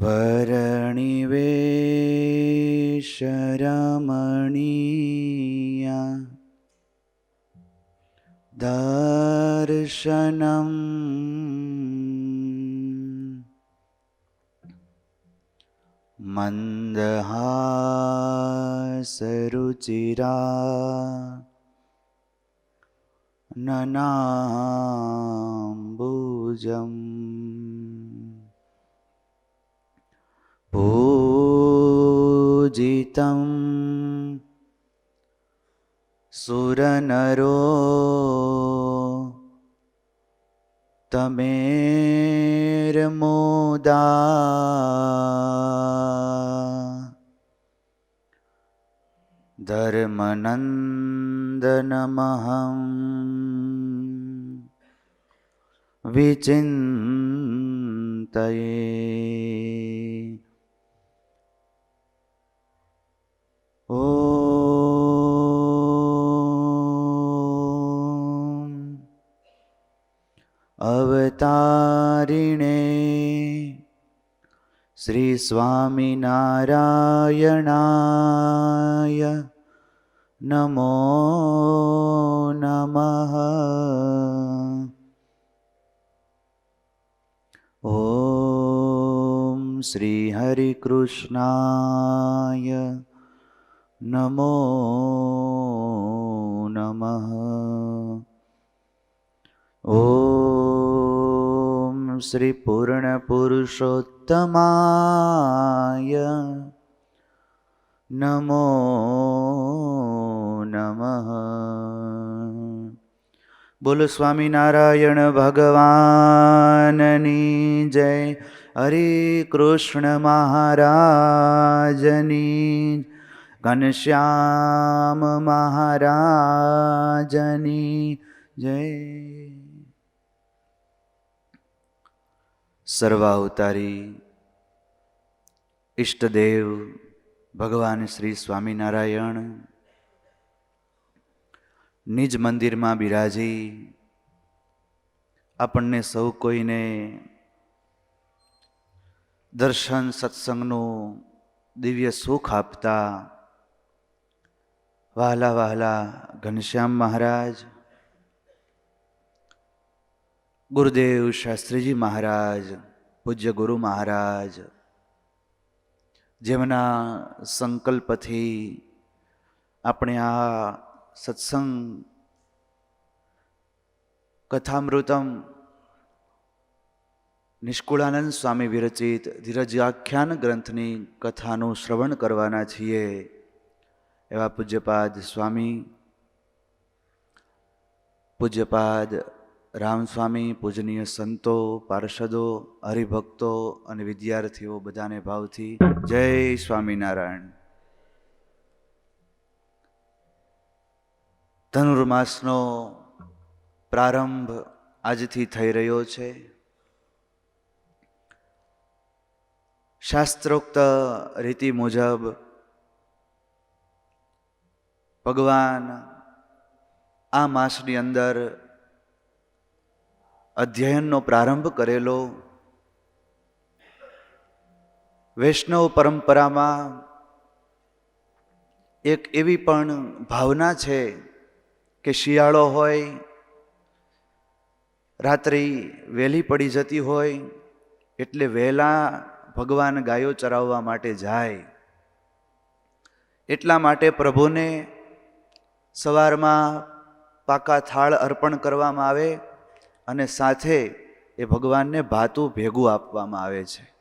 भरणिवेशरमणीया दर्शनम् मन्दहासरुचिरा ननाम्बुजम् पूजितं सुरनरो तमेर्मुदा धर्मनन्दनमहं विचिन्तये। ॐ अवतारिणे श्री स्वामिनारायणाय नमो नमः। ॐ श्री हरिकृष्णाय नमो नमः। ॐ श्री पूर्णपुरुषोत्तमाय नमो नमः। बोलो स्वामीनारायण भगवाननी जय। हरे कृष्ण महाराजनी, घनश्याम महाराजनी जय। सर्वावतारी इष्टदेव भगवान श्री स्वामीनारायण निज मंदिर में बिराजी આપણને સૌ કોઈને દર્શન સત્સંગનું દિવ્ય સુખ આપતા વહાલા વહાલા ઘનશ્યામ મહારાજ, ગુરુદેવ શાસ્ત્રીજી महाराज, પૂજ્ય ગુરુ મહારાજ, જેમના સંકલ્પથી આપણે આ સત્સંગ કથામૃતમ નિષ્કુળાનંદ સ્વામી વિરચિત ધીરજાખ્યાન ગ્રંથની કથાનું શ્રવણ કરવાના છીએ એવા પૂજ્યપાદ સ્વામી, પૂજ્યપાદ રામસ્વામી, પૂજનીય સંતો, પાર્ષદો, હરિભક્તો અને વિદ્યાર્થીઓ બધાને ભાવથી જય સ્વામિનારાયણ. ધનુર્માસનો પ્રારંભ આજથી થઈ રહ્યો છે. શાસ્ત્રોક્ત રીતિ મુજબ ભગવાન આ માસની અંદર અધ્યયનનો પ્રારંભ કરેલો. વૈષ્ણવ પરંપરામાં એક એવી પણ ભાવના છે કે શિયાળો હોય, રાત્રિ વહેલી પડી જતી હોય એટલે વહેલા ભગવાન ગાયો ચરાવવા માટે જાય. એટલા માટે પ્રભુને સવારમાં પાકા થાળ અર્પણ કરવામાં આવે અને સાથે એ ભગવાનને ભાતું ભેગું આપવામાં આવે છે.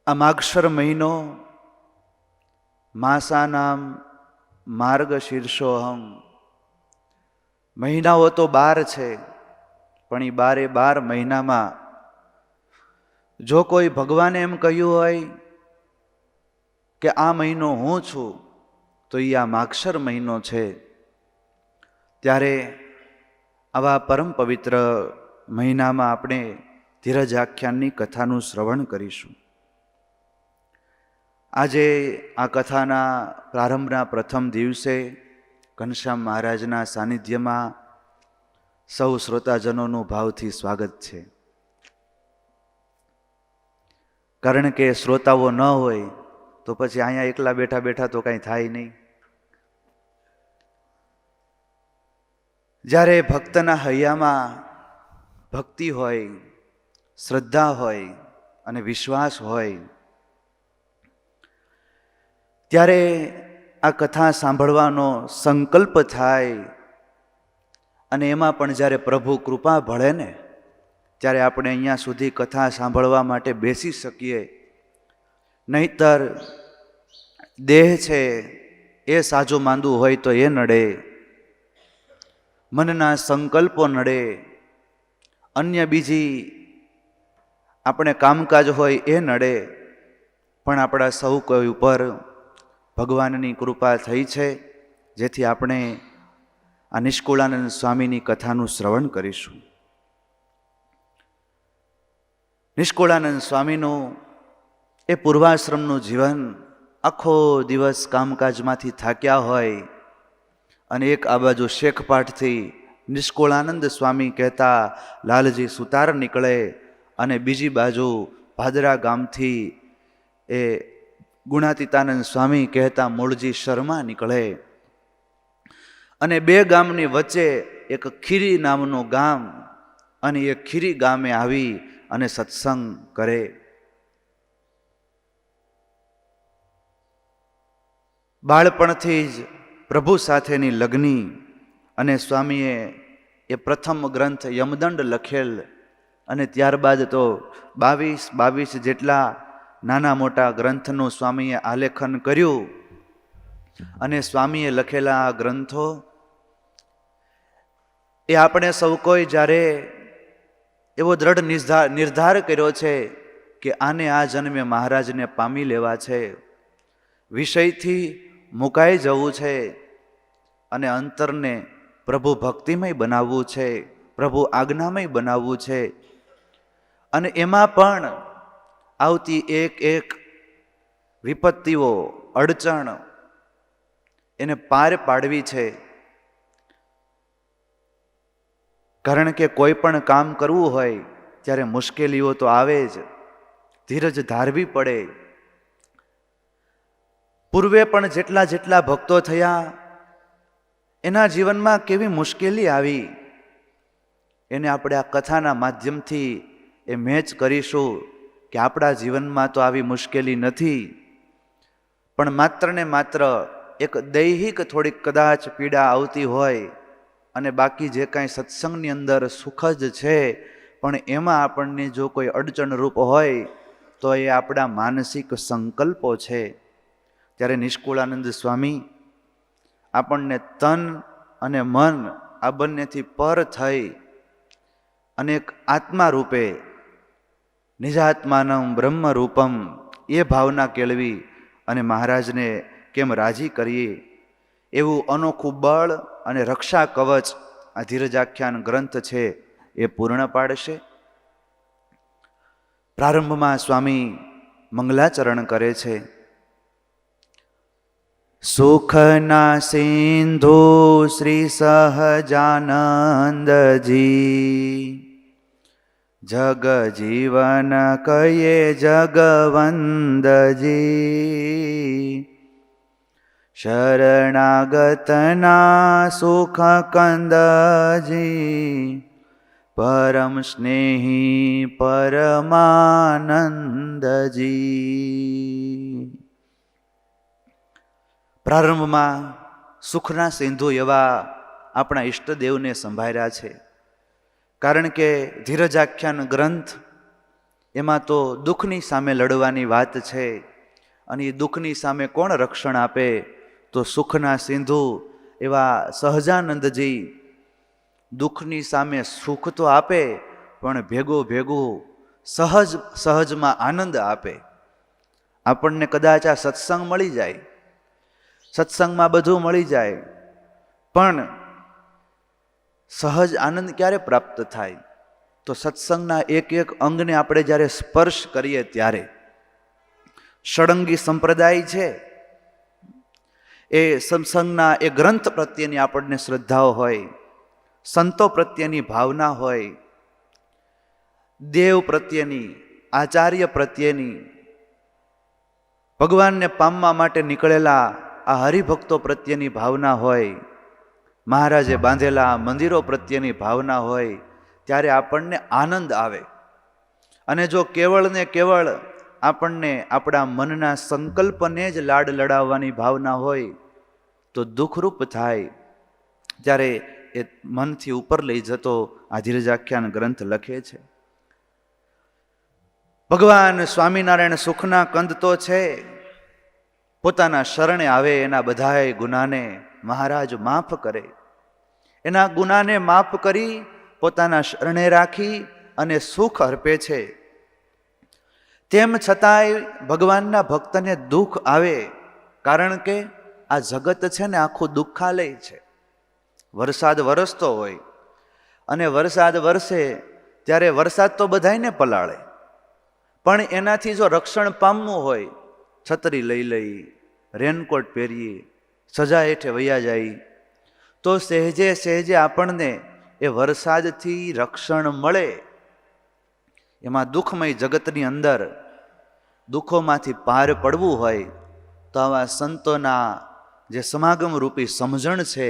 આ માગશર મહિનો, માસાનામ માર્ગશીર્ષોહમ, મહિનાઓ તો 12 છે, પણ એ 12 મહિનામાં જો કોઈ ભગવાને એમ કહ્યું હોય કે આ મહિનો હું છું, તો એ આ માગશર મહિનો છે. ત્યારે આવા પરમ પવિત્ર મહિનામાં આપણે ધીરજ આખ્યાનની કથાનું શ્રવણ કરીશું. આજે આ કથાના પ્રારંભના પ્રથમ દિવસે ઘનશ્યામ મહારાજના સાનિધ્યમાં સૌ શ્રોતાજનોનું ભાવથી સ્વાગત છે. કારણ કે શ્રોતાઓ ન હોય તો પછી અહીંયા એકલા બેઠા બેઠા તો કાંઈ થાય નહીં. જ્યારે ભક્તના હૈયામાં ભક્તિ હોય, શ્રદ્ધા હોય અને વિશ્વાસ હોય, ત્યારે આ કથા સાંભળવાનો સંકલ્પ થાય અને એમાં પણ જ્યારે પ્રભુ કૃપા ભળે ને ત્યારે આપણે અહીંયા સુધી કથા સાંભળવા માટે બેસી શકીએ. નહીતર દેહ છે એ સાજું માંદું હોય તો એ નડે, મનના સંકલ્પો નડે, અન્ય બીજી આપણે કામકાજ હોય એ નડે. પણ આપણા સૌ કોઈ ઉપર ભગવાનની કૃપા થઈ છે, જેથી આપણે આ નિષ્કુળાનંદ સ્વામીની કથાનું શ્રવણ કરીશું. નિષ્કુળાનંદ સ્વામીનું એ પૂર્વાશ્રમનું જીવન, આખો દિવસ કામકાજમાંથી થાક્યા હોય અને એક આ બાજુ શેખપાઠથી નિષ્કુળાનંદ સ્વામી કહેતા લાલજી સુતાર નીકળે અને બીજી બાજુ ભાદરા ગામથી એ ગુણાતીતાનંદ સ્વામી કહેતા મૂળજી શર્મા નીકળે અને બે ગામની વચ્ચે એક ખીરી નામનું ગામ, અને એ ખીરી ગામે આવી અને સત્સંગ કરે. બાળપણથી જ પ્રભુ સાથેની લગ્ની અને સ્વામીએ એ પ્રથમ ગ્રંથ યમદંડ લખેલ અને ત્યારબાદ તો 22 જેટલા નાના મોટા ગ્રંથનું સ્વામીએ આલેખન કર્યું. અને સ્વામીએ લખેલા આ ગ્રંથો એ આપણે સૌ કોઈ જ્યારે એવો દ્રઢ નિર્ધાર કર્યો છે કે આને આ જન્મે મહારાજને પામી લેવા છે, વિષયથી મુકાઈ જવું છે અને અંતરને પ્રભુ ભક્તિમય બનાવવું છે, પ્રભુ આજ્ઞામય બનાવવું છે, અને એમાં પણ આવતી એક એક વિપત્તિઓ, અડચણ એને પાર પાડવી છે. કારણ કે કોઈ પણ કામ કરવું હોય ત્યારે મુશ્કેલીઓ તો આવે જ, ધીરજ ધારવી પડે. પૂર્વે પણ જેટલા ભક્તો થયા એના જીવનમાં કેવી મુશ્કેલી આવી એને આપણે આ કથાના માધ્યમથી એ મેચ કરીશું કે આપણા જીવનમાં તો આવી મુશ્કેલી નથી, પણ માત્ર ને માત્ર એક દૈહિક થોડીક કદાચ પીડા આવતી હોય અને બાકી જે કાંઈ સત્સંગની અંદર સુખ જ છે, પણ એમાં આપણને જો કોઈ અડચણરૂપ હોય તો એ આપણા માનસિક સંકલ્પો છે. ત્યારે નિષ્કુળાનંદ સ્વામી આપણને તન અને મન આ બંનેથી પર થઈ અને એક આત્મા રૂપે નિજાત્માનમ બ્રહ્મ રૂપમ એ ભાવના કેળવી અને મહારાજને કેમ રાજી કરીએ એવું અનોખું બળ અને રક્ષા કવચ આ ધીરજાખ્યાન ગ્રંથ છે એ પૂર્ણ પાડશે. પ્રારંભમાં સ્વામી મંગલાચરણ કરે છે. સુખના સિંધુ શ્રી સહજાનંદજી, જગ જીવન કયે જગવંદજી, શરણાગતના સુખ કંદજી, પરમ સ્નેહી પરમાનંદજી. પ્રારંભમાં સુખના સિંધુ એવા આપણા ઈષ્ટદેવને સંભાળ્યા છે. કારણ કે ધીરજાખ્યાન ગ્રંથ એમાં તો દુઃખની સામે લડવાની વાત છે, અને એ દુઃખની સામે કોણ રક્ષણ આપે તો સુખના સિંધુ એવા સહજાનંદજી દુઃખની સામે સુખ તો આપે પણ ભેગું સહજમાં આનંદ આપે. આપણને કદાચ આ સત્સંગ મળી જાય, સત્સંગમાં બધું મળી જાય, પણ સહજ આનંદ ક્યારે પ્રાપ્ત થાય તો સત્સંગના એક એક અંગને આપણે જ્યારે સ્પર્શ કરીએ ત્યારે. ષડંગી સંપ્રદાય છે એ સત્સંગના એ ગ્રંથ પ્રત્યેની આપણને શ્રદ્ધાઓ હોય, સંતો પ્રત્યેની ભાવના હોય, દેવ પ્રત્યેની આચાર્ય પ્રત્યેની, ભગવાનને પામવા માટે નીકળેલા આ હરિભક્તો પ્રત્યેની ભાવના હોય, મહારાજે બાંધેલા મંદિરો પ્રત્યેની ભાવના હોય, ત્યારે આપણને આનંદ આવે. અને જો કેવળ ને કેવળ આપણને આપણા મનના સંકલ્પને જ લાડ લડાવવાની ભાવના હોય તો દુઃખરૂપ થાય. ત્યારે એ મનથી ઉપર લઈ જતો આ ધીરજાખ્યાન ગ્રંથ લખે છે. ભગવાન સ્વામિનારાયણ સુખના કંદ તો છે, પોતાના શરણે આવે એના બધાય ગુનાને મહારાજ માફ કરે. એના ગુનાને માફ કરી પોતાના શરણે રાખી અને સુખ અર્પે છે. તેમ છતાંય ભગવાનના ભક્તને દુઃખ આવે, કારણ કે આ જગત છે ને આખું દુઃખાલય છે. વરસાદ વરસતો હોય અને વરસાદ વરસે ત્યારે વરસાદ તો બધાયને પલાળે, પણ એનાથી જો રક્ષણ પામવું હોય, છત્રી લઈ લઈ, રેનકોટ પહેરીએ, સજા હેઠે વયા જાય તો સહેજે સહેજે આપણને એ વરસાદથી રક્ષણ મળે. એમાં દુઃખમય જગતની અંદર દુઃખોમાંથી પાર પડવું હોય તો આવા સંતોના જે સમાગમ રૂપી સમજણ છે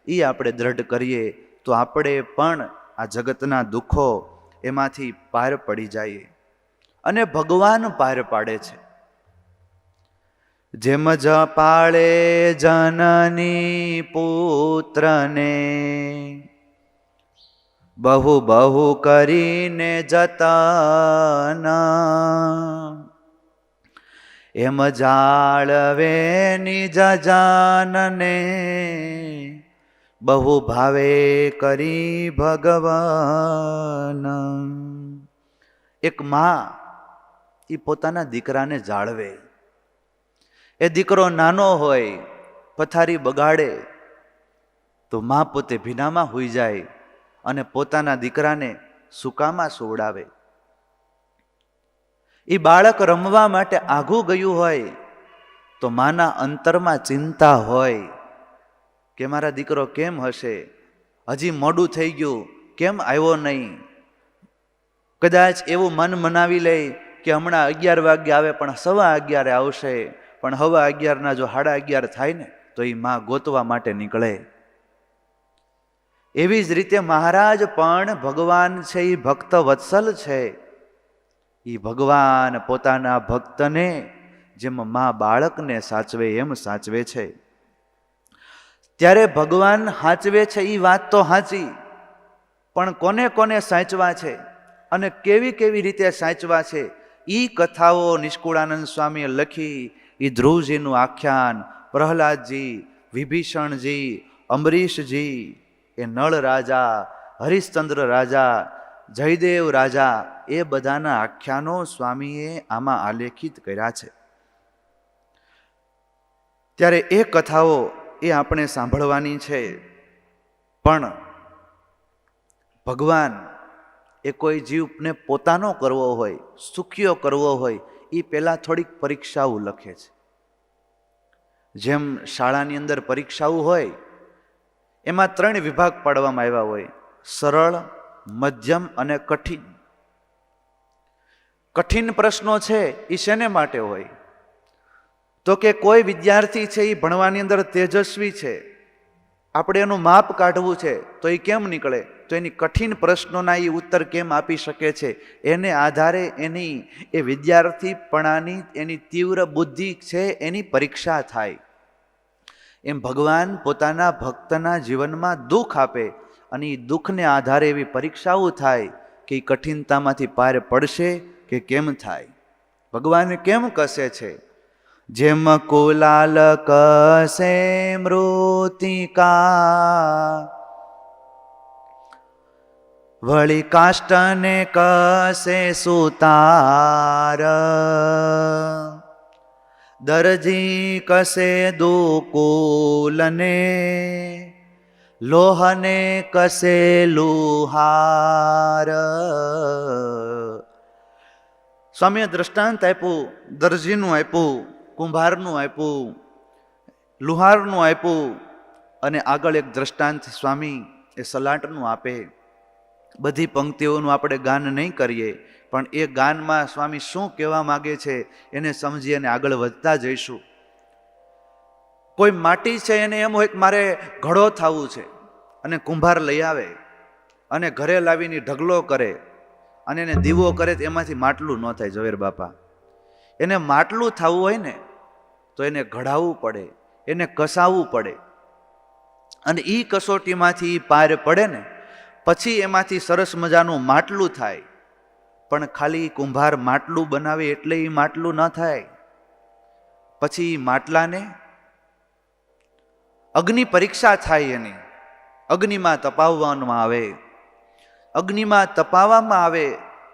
એ આપણે દ્રઢ કરીએ તો આપણે પણ આ જગતના દુઃખો એમાંથી પાર પડી જઈએ. અને ભગવાન પાર પાડે છે. જેમ જપાળે જનની પુત્રને બહુ બહુ કરીને જતન, એમ જાળવે નિજ જાનને બહુ ભાવે કરી ભગવાન. એક માં એ પોતાના દીકરાને જાળવે. એ દીકરો નાનો હોય, પથારી બગાડે તો માં પોતે ભીનામાં હોઈ જાય અને પોતાના દીકરાને સૂકામાં સુવડાવે. એ બાળક રમવા માટે આઘું ગયું હોય તો માના અંતરમાં ચિંતા હોય કે મારા દીકરો કેમ હશે, હજી મોડું થઈ ગયું, કેમ આવ્યો નહીં. કદાચ એવું મન મનાવી લે કે હમણાં 11 વાગે આવે પણ 11:15 આવશે, પણ 11:15 જો 11:30 થાય ને તો એ માં ગોતવા માટે નીકળે. એવી જ રીતે મહારાજ પણ ભગવાન છે, એ ભક્ત વત્સલ છે. એ ભગવાન પોતાના ભક્તને જેમ માં બાળકને સાચવે એમ સાચવે છે. ત્યારે ભગવાન સાચવે છે એ વાત તો સાચી, પણ કોને કોને સાચવા છે અને કેવી કેવી રીતે સાચવા છે એ કથાઓ નિષ્કુળાનંદ સ્વામીએ લખી. એ ધ્રુવજીનું આખ્યાન, પ્રહલાદજી, વિભીષણજી, અંબરીશજી, એ નળ રાજા, હરિશ્ચંદ્ર રાજા, જયદેવ રાજા, એ બધાના આખ્યાનો સ્વામીએ આમાં આલેખિત કર્યા છે. ત્યારે એ કથાઓ એ આપણે સાંભળવાની છે. પણ ભગવાન એ કોઈ જીવને પોતાનો કરવો હોય, સુખીઓ કરવો હોય, એ પહેલાં થોડીક પરીક્ષાઓ લખે છે. જેમ શાળાની અંદર પરીક્ષાઓ હોય એમાં 3 વિભાગ પાડવામાં આવ્યા હોય, સરળ, મધ્યમ અને કઠિન. કઠિન પ્રશ્નો છે એ શેને માટે હોય તો કે કોઈ વિદ્યાર્થી છે એ ભણવાની અંદર તેજસ્વી છે, આપણે એનું માપ કાઢવું છે તો એ કેમ નીકળે, તો એની કઠિન પ્રશ્નોના એ ઉત્તર કેમ આપી શકે છે, એને આધારે એની એ વિદ્યાર્થીપણાની એની તીવ્ર બુદ્ધિ છે એની પરીક્ષા થાય. એમ ભગવાન પોતાના ભક્તના જીવનમાં દુઃખ આપે અને એ દુઃખને આધારે એવી પરીક્ષાઓ થાય કે એ કઠિનતામાંથી પાર પડશે કે કેમ થાય. ભગવાન કેમ કસે છે, જેમ કુલાલ કસે મૃતિકા, વળી કાષ્ટને કસે સુતાર, દરજી કસે દુકુલને, લોહને કસે લુહાર. સ્વામીએ દ્રષ્ટાંત આપ્યું, દરજીનું આપ્યું, કુંભારનું આપ્યું, લુહારનું આપ્યું અને આગળ એક દ્રષ્ટાંત સ્વામી એ સલાટનું આપે. બધી પંક્તિઓનું આપણે ગાન નહીં કરીએ, પણ એ ગાનમાં સ્વામી શું કહેવા માગે છે એને સમજી અને આગળ વધતા જઈશું. કોઈ માટી છે એને એમ હોય કે મારે ઘડો થવું છે, અને કુંભાર લઈ આવે અને ઘરે લાવીને ઢગલો કરે અને એને દીવો કરે તો એમાંથી માટલું ન થાય. ઝવેર બાપા, એને માટલું થવું હોય ને તો એને ઘડાવવું પડે, એને કસાવવું પડે, અને એ કસોટીમાંથી પાર પડે ને પછી એમાંથી સરસ મજાનું માટલું થાય. પણ ખાલી કુંભાર માટલું બનાવે એટલે એ માટલું ન થાય. પછી માટલાને અગ્નિ પરીક્ષા થાય, એની અગ્નિમાં તપાવવામાં આવે. અગ્નિમાં તપાવવામાં આવે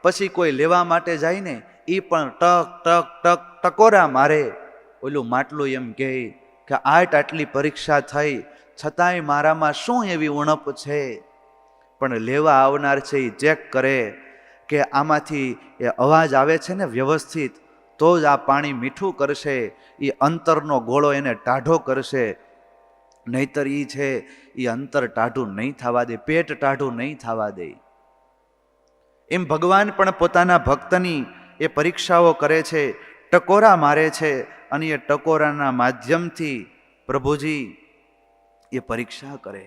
પછી કોઈ લેવા માટે જાય ને એ પણ ટક ટક ટક ટકોરા મારે. ઓલું માટલું એમ કહે કે આટલી પરીક્ષા થઈ છતાંય મારામાં શું એવી ઉણપ છે. પણ લેવા આવનાર છે એ ચેક કરે કે આમાંથી એ અવાજ આવે છે ને વ્યવસ્થિત, તો જ આ પાણી મીઠું કરશે, એ અંતરનો ગોળો એને ટાઢો કરશે. નહીતર એ છે એ અંતર ટાઢું નહીં થવા દે, પેટ ટાઢું નહીં થવા દે. એમ ભગવાન પણ પોતાના ભક્તની એ પરીક્ષાઓ કરે છે, ટકોરા મારે છે, અને એ ટકોરાના માધ્યમથી પ્રભુજી એ પરીક્ષા કરે.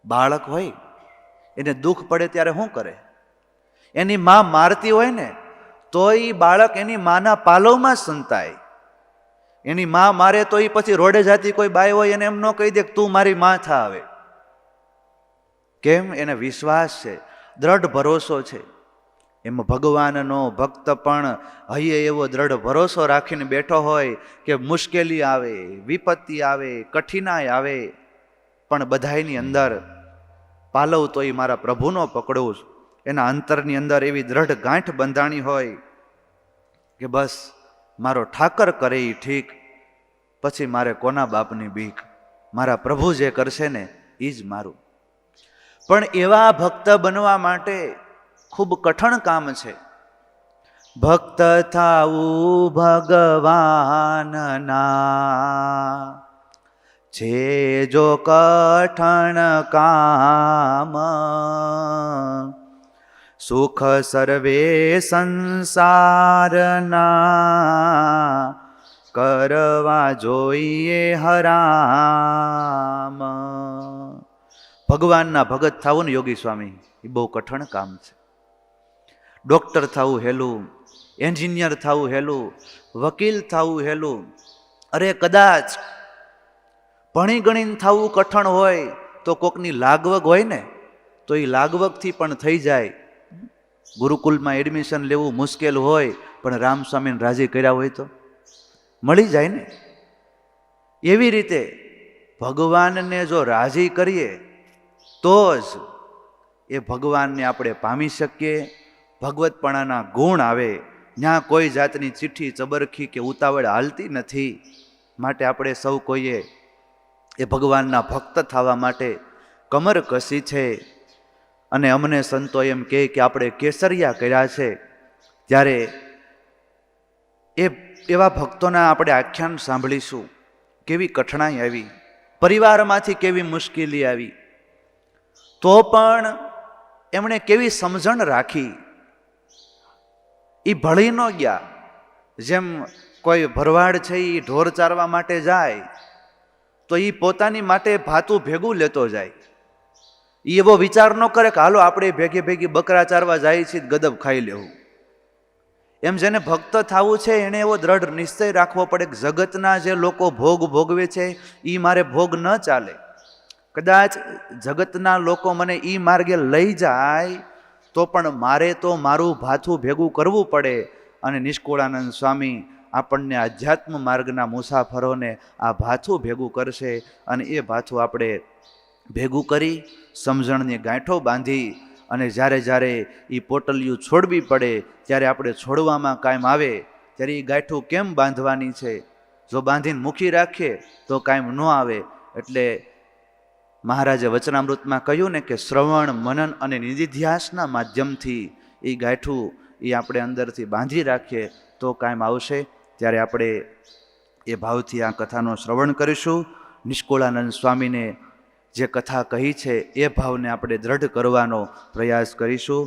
બાળક હોય એને દુઃખ પડે ત્યારે શું કરે? એની માં મારતી હોય ને તો એ બાળક એની માના પાલવમાં સંતાય. એની માં મારે તો એ પછી રોડે જાતી કોઈ બાઈ હોય એને એમ ન કહી દે કે તું મારી માં થા આવે. કેમ? એને વિશ્વાસ છે, દ્રઢ ભરોસો છે. એમ ભગવાનનો ભક્ત પણ હૈયે એવો દ્રઢ ભરોસો રાખીને બેઠો હોય કે મુશ્કેલી આવે, વિપત્તિ આવે, કઠિનાઈ આવે, પણ બધાયની અંદર પાલવ તો એ મારા પ્રભુનો પકડું. એના અંતરની અંદર એવી દ્રઢ ગાંઠ બંધાણી હોય કે બસ મારો ઠાકર કરે એ ઠીક, પછી મારે કોના બાપની બીક, મારા પ્રભુ જે કરશે ને એ જ મારું. પણ એવા ભક્ત બનવા માટે ખૂબ કઠણ કામ છે. ભક્ત થાવું ભગવાનના છે જો કઠણ કામ, સુખ સર્વે સંસારના કરવા જોઈએ હરામ. ભગવાનના ભગત થવું ને યોગી સ્વામી એ બહુ કઠણ કામ છે. ડોક્ટર થવું હેલું, એન્જિનિયર થવું હેલું, વકીલ થવું હેલું. અરે કદાચ ભણી ગણીને થવું કઠણ હોય તો કોકની લાગવગ હોય ને તો એ લાગવગથી પણ થઈ જાય. ગુરુકુલમાં એડમિશન લેવું મુશ્કેલ હોય પણ રામસ્વામીને રાજી કર્યા હોય તો મળી જાય ને. એવી રીતે ભગવાનને જો રાજી કરીએ તો જ એ ભગવાનને આપણે પામી શકીએ. ભગવતપણાના ગુણ આવે. ત્યાં કોઈ જાતની ચિઠ્ઠી ચબરખી કે ઉતાવળ હાલતી નથી. માટે આપણે સૌ કોઈએ એ ભગવાનના ભક્ત થવા માટે કમર કસી છે. અને અમને સંતો એમ કહે કે આપણે કેસરિયા કર્યા છે. ત્યારે એવા ભક્તોના આપણે આખ્યાન સાંભળીશું. કેવી કઠણાઈ આવી, પરિવારમાંથી કેવી મુશ્કેલી આવી, તો પણ એમણે કેવી સમજણ રાખી. એ ભળી ન ગયા. જેમ કોઈ ભરવાડ છે એ ઢોર ચારવા માટે જાય તો એ પોતાની માટે ભાતું ભેગું લેતો જાય. એ એવો વિચાર ન કરે કે હાલો આપણે ભેગી ભેગી બકરા ચારવા જાય છે ગદબ ખાઈ લેવું. એમ જેને ભક્ત થવું છે એને એવો દ્રઢ નિશ્ચય રાખવો પડે કે જગતના જે લોકો ભોગ ભોગવે છે એ મારે ભોગ ન ચાલે. કદાચ જગતના લોકો મને એ માર્ગે લઈ જાય તો પણ મારે તો મારું ભાથું ભેગું કરવું પડે. અને નિષ્કુળાનંદ સ્વામી આપણને આધ્યાત્મ માર્ગના મુસાફરોને આ ભાથું ભેગું કરશે. અને એ ભાથું આપણે ભેગું કરી સમજણની ગાંઠો બાંધી અને જ્યારે જ્યારે એ પોટલિયું છોડવી પડે ત્યારે આપણે છોડવામાં કાયમ આવે ત્યારે એ ગાંઠું કેમ બાંધવાની છે. જો બાંધીને મૂકી રાખીએ તો કાયમ ન આવે. એટલે મહારાજે વચનામૃતમાં કહ્યું ને કે શ્રવણ, મનન અને નિધિધ્યાસના માધ્યમથી એ ગાંઠું એ આપણે અંદરથી બાંધી રાખીએ તો કાયમ આવશે. ત્યારે આપણે એ ભાવથી આ કથાનું શ્રવણ કરીશું. નિષ્કુળાનંદ સ્વામીને જે કથા કહી છે એ ભાવને આપણે દ્રઢ કરવાનો પ્રયાસ કરીશું.